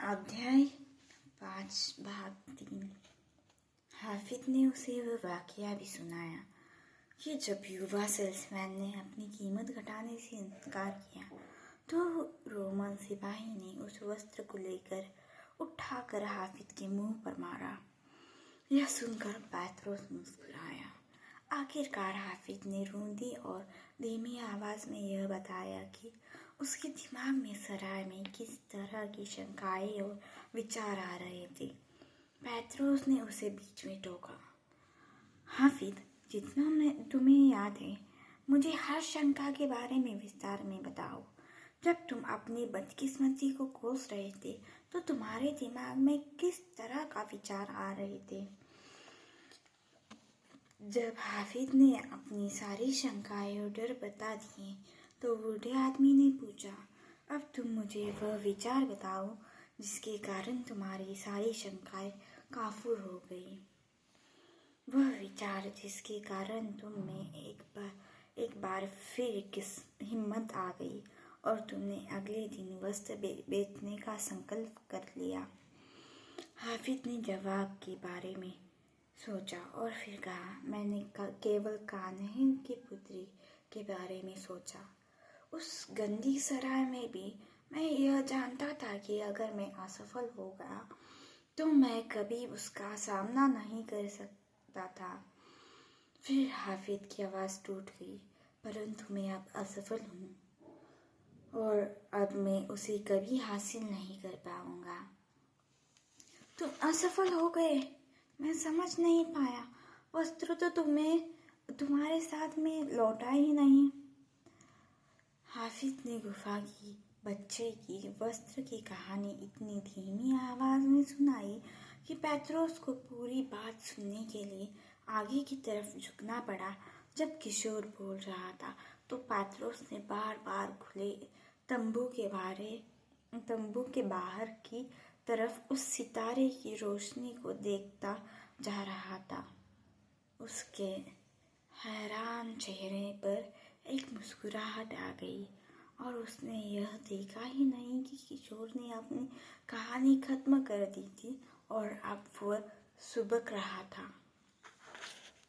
अध्याय 5 भाग 3। हाफिज ने उसे वह वाकया भी सुनाया कि जब युवा सेल्समैन ने अपनी कीमत घटाने से इनकार किया तो रोमन सिपाही ने उस वस्त्र को लेकर उठाकर हाफिज के मुंह पर मारा। यह सुनकर पैत्रोस मुस्कुराया। आखिरकार हाफिज ने रूंधी और धीमी आवाज में यह बताया कि उसके दिमाग में सराय में किस तरह की शंकाएं और विचार आ रहे थे। पैत्रोस ने उसे बीच में टोका। हाफिज, जितना मैं तुम्हें याद है, मुझे हर शंका के बारे में विस्तार में बताओ। जब तुम अपनी बदकिस्मती को कोस रहे थे तो तुम्हारे दिमाग में किस तरह का विचार आ रहे थे? जब हाफिज ने अपनी सारी शंकाएं और डर बता दिए तो बूढ़े आदमी ने पूछा, अब तुम मुझे वह विचार बताओ जिसके कारण तुम्हारी सारी शंकाएं काफूर हो गई। वह विचार जिसके कारण तुम में एक बार फिर हिम्मत आ गई और तुमने अगले दिन वस्त्र बेचने का संकल्प कर लिया। हाफिज ने जवाब के बारे में सोचा और फिर कहा, मैंने केवल कान्हे की पुत्री के बारे में सोचा। उस गंदी सराय में भी मैं यह जानता था कि अगर मैं असफल हो गया तो मैं कभी उसका सामना नहीं कर सकता था। फिर हाफिज की आवाज़ टूट गई, परंतु मैं अब असफल हूँ और अब मैं उसे कभी हासिल नहीं कर पाऊंगा। तुम असफल हो गए? मैं समझ नहीं पाया। वस्त्र तो तुम्हारे साथ में लौटा ही नहीं। हाफिज ने गुफा की बच्चे की वस्त्र की कहानी इतनी धीमी आवाज में सुनाई कि पैत्रोस को पूरी बात सुनने के लिए आगे की तरफ झुकना पड़ा। जब किशोर बोल रहा था तो पैत्रोस ने बार बार खुले तंबू के बाहर की तरफ उस सितारे की रोशनी को देखता जा रहा था। उसके हैरान चेहरे पर एक मुस्कुराहट आ गई और उसने यह देखा ही नहीं कि किशोर ने अपनी कहानी खत्म कर दी थी और अब वह सुबक रहा था।